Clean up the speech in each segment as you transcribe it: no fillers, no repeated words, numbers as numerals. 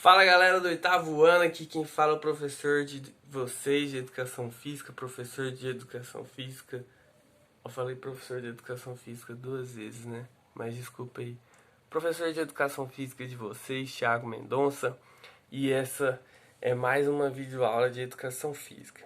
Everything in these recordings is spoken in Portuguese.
Fala galera do oitavo ano, aqui quem fala é o professor de vocês de Educação Física, professor de Educação Física. Eu falei professor de Educação Física duas vezes, né? Mas desculpa aí. Professor de Educação Física de vocês, Thiago Mendonça, e essa é mais uma videoaula de Educação Física.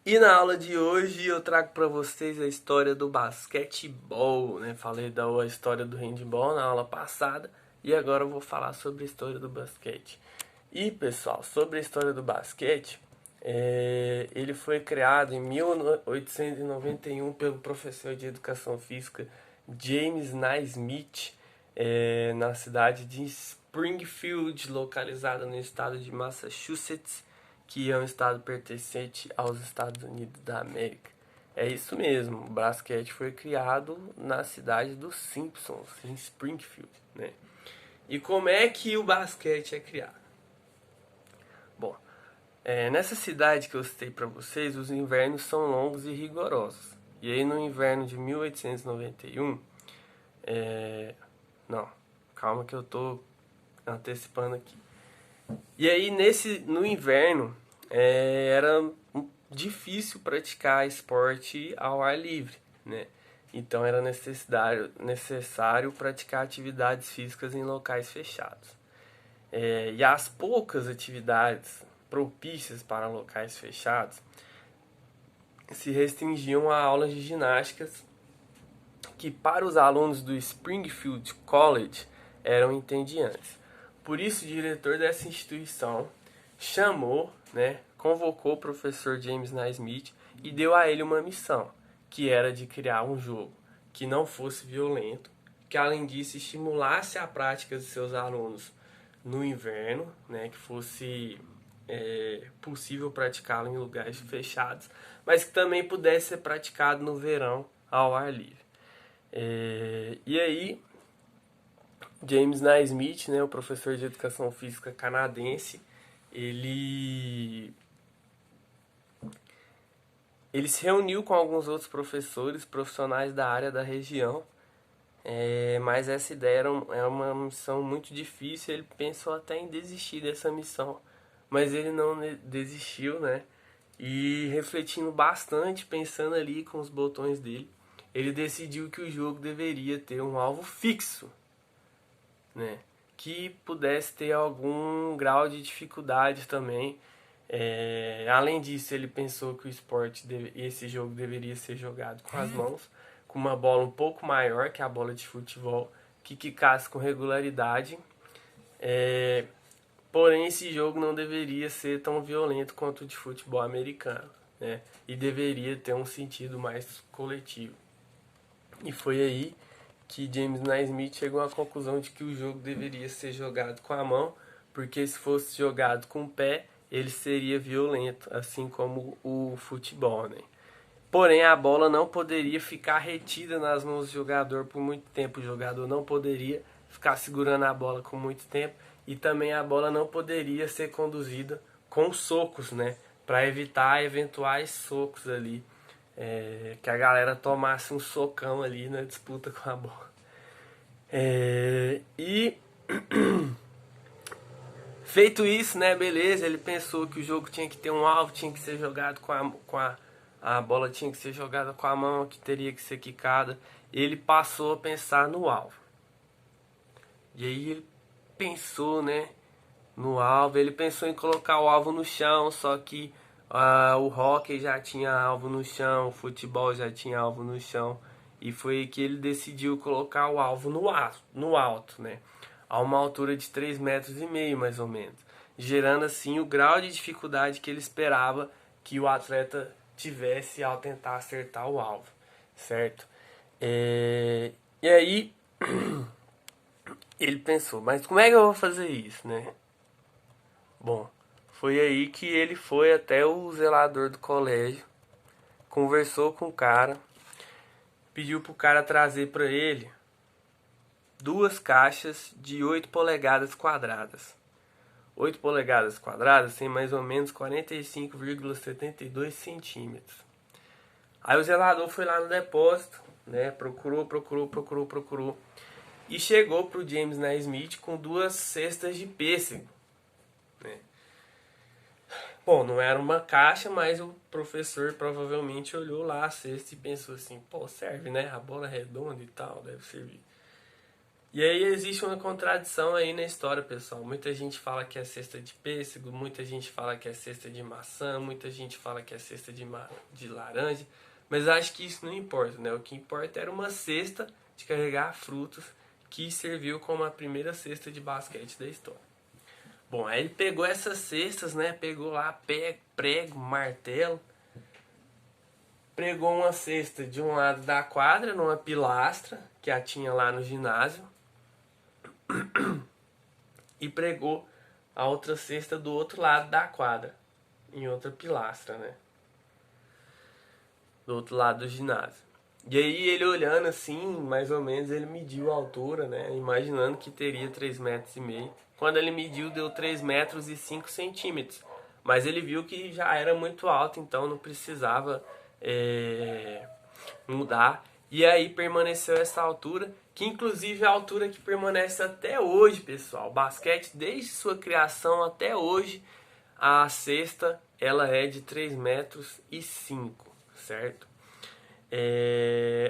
E na aula de hoje eu trago para vocês a história do basquetebol, né? Falei da história do handebol na aula passada e agora eu vou falar sobre a história do basquete. E pessoal, sobre a história do basquete, ele foi criado em 1891 pelo professor de Educação Física James Naismith, na cidade de Springfield, localizada no estado de Massachusetts, que é um estado pertencente aos Estados Unidos da América. É isso mesmo, o basquete foi criado na cidade dos Simpsons, em Springfield, né? E como é que o basquete é criado? Bom, nessa cidade que eu citei para vocês, os invernos são longos e rigorosos. E aí no inverno de 1891, não, calma que eu tô antecipando aqui. E aí no inverno era difícil praticar esporte ao ar livre, né? Então era necessário praticar atividades físicas em locais fechados. E as poucas atividades propícias para locais fechados se restringiam a aulas de ginásticas que para os alunos do Springfield College eram entediantes. Por isso o diretor dessa instituição convocou o professor James Naismith e deu a ele uma missão, que era de criar um jogo que não fosse violento, que além disso estimulasse a prática de seus alunos no inverno, né, que fosse possível praticá-lo em lugares fechados, mas que também pudesse ser praticado no verão ao ar livre. E aí, James Naismith, né, o professor de educação física canadense, ele se reuniu com alguns outros professores profissionais da área da região, mas essa ideia era uma missão muito difícil. Ele pensou até em desistir dessa missão, mas ele não desistiu, né? E refletindo bastante, pensando ali com os botões dele, ele decidiu que o jogo deveria ter um alvo fixo, né? Que pudesse ter algum grau de dificuldade também. Além disso, ele pensou que esse jogo deveria ser jogado com as mãos, com uma bola um pouco maior que a bola de futebol, que quicasse com regularidade. Porém, esse jogo não deveria ser tão violento quanto o de futebol americano, né? E deveria ter um sentido mais coletivo. E foi aí que James Naismith chegou à conclusão de que o jogo deveria ser jogado com a mão, porque se fosse jogado com o pé, ele seria violento, assim como o futebol, né? Porém, a bola não poderia ficar retida nas mãos do jogador por muito tempo. O jogador não poderia ficar segurando a bola por muito tempo. E também a bola não poderia ser conduzida com socos, né? Para evitar eventuais socos ali. Que a galera tomasse um socão ali na disputa com a bola. E feito isso, né, beleza, ele pensou que o jogo tinha que ter um alvo, tinha que ser jogado a bola tinha que ser jogada com a mão, que teria que ser quicada. Ele passou a pensar no alvo. E aí ele pensou, né, no alvo. Ele pensou em colocar o alvo no chão, só que o hóquei já tinha alvo no chão, o futebol já tinha alvo no chão. E foi que ele decidiu colocar o alvo no alto, né? A uma altura de 3,5 metros, mais ou menos. Gerando assim o grau de dificuldade que ele esperava que o atleta tivesse ao tentar acertar o alvo, certo? E aí ele pensou, mas como é que eu vou fazer isso, né? Bom, foi aí que ele foi até o zelador do colégio, conversou com o cara, pediu pro cara trazer para ele 2 caixas de 8 polegadas quadradas. 8 polegadas quadradas tem mais ou menos 45,72 centímetros. Aí o zelador foi lá no depósito, né? Procurou. e chegou pro James Naismith com 2 cestas de pêssego, né? Bom, não era uma caixa, mas o professor provavelmente olhou lá a cesta e pensou assim, pô, serve, né? A bola é redonda e tal, deve servir. E aí existe uma contradição aí na história, pessoal. Muita gente fala que é cesta de pêssego, muita gente fala que é cesta de maçã, muita gente fala que é cesta de laranja, mas acho que isso não importa, né? O que importa era uma cesta de carregar frutos que serviu como a primeira cesta de basquete da história. Bom, aí ele pegou essas cestas, né? Pegou lá prego, martelo, pregou uma cesta de um lado da quadra, numa pilastra que a tinha lá no ginásio, e pregou a outra cesta do outro lado da quadra, em outra pilastra, né? Do outro lado do ginásio. E aí ele olhando assim, mais ou menos, ele mediu a altura, né? Imaginando que teria 3,5 metros. Quando ele mediu, deu 3,5 metros. Mas ele viu que já era muito alto, então não precisava mudar. E aí permaneceu essa altura, que inclusive é a altura que permanece até hoje, pessoal. O basquete, desde sua criação até hoje, a cesta ela é de 3,5 metros, certo?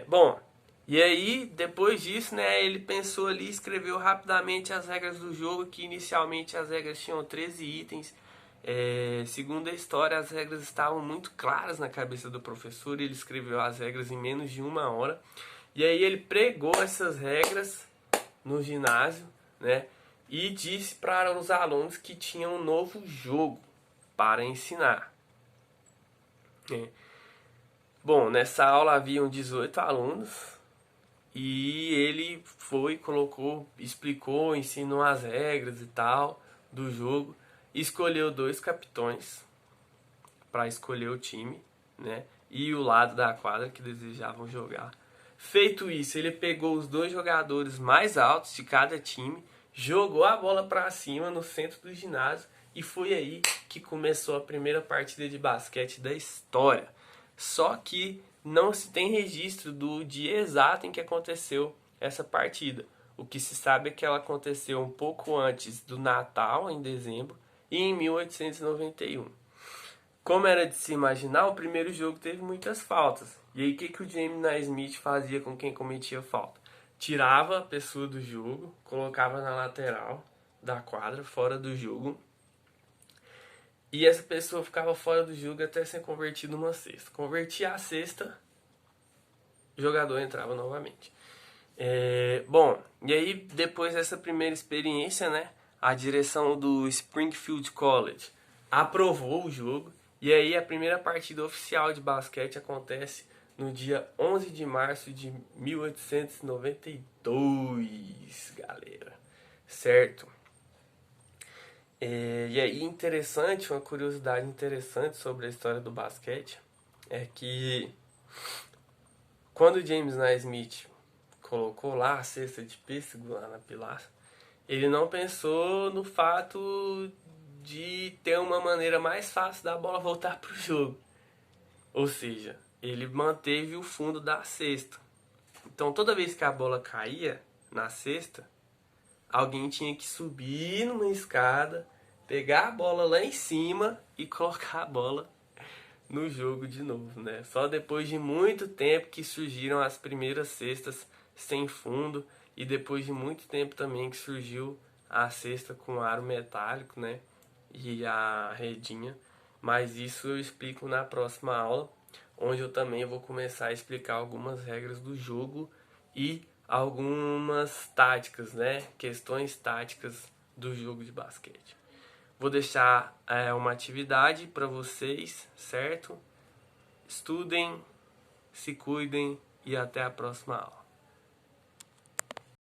Bom, e aí depois disso, né, ele pensou ali, escreveu rapidamente as regras do jogo, que inicialmente as regras tinham 13 itens. Segundo a história, as regras estavam muito claras na cabeça do professor, ele escreveu as regras em menos de 1 hora. E aí ele pregou essas regras no ginásio, né, e disse para os alunos que tinham um novo jogo para ensinar. Bom, nessa aula haviam 18 alunos e ele foi, colocou, explicou, ensinou as regras e tal do jogo, escolheu 2 capitões para escolher o time, né, e o lado da quadra que desejavam jogar. Feito isso, ele pegou os 2 jogadores mais altos de cada time, jogou a bola para cima no centro do ginásio e foi aí que começou a primeira partida de basquete da história. Só que não se tem registro do dia exato em que aconteceu essa partida. O que se sabe é que ela aconteceu um pouco antes do Natal, em dezembro, e em 1891. Como era de se imaginar, o primeiro jogo teve muitas faltas. E aí o que o James Naismith fazia com quem cometia falta? Tirava a pessoa do jogo, colocava na lateral da quadra, fora do jogo, e essa pessoa ficava fora do jogo até ser convertido numa cesta. Convertia a cesta, o jogador entrava novamente. Bom, e aí depois dessa primeira experiência, né, a direção do Springfield College aprovou o jogo. E aí a primeira partida oficial de basquete acontece no dia 11 de março de 1892, galera. Certo? E aí interessante, uma curiosidade interessante sobre a história do basquete é que quando James Naismith colocou lá a cesta de pêssego lá na pilastra, ele não pensou no fato de ter uma maneira mais fácil da bola voltar pro jogo. Ou seja, ele manteve o fundo da cesta. Então toda vez que a bola caía na cesta, alguém tinha que subir numa escada, pegar a bola lá em cima e colocar a bola no jogo de novo, né? Só depois de muito tempo que surgiram as primeiras cestas sem fundo e depois de muito tempo também que surgiu a cesta com aro metálico, né? E a redinha. Mas isso eu explico na próxima aula, onde eu também vou começar a explicar algumas regras do jogo e algumas táticas, né? Questões táticas do jogo de basquete. Vou deixar uma atividade para vocês, certo? Estudem, se cuidem e até a próxima aula.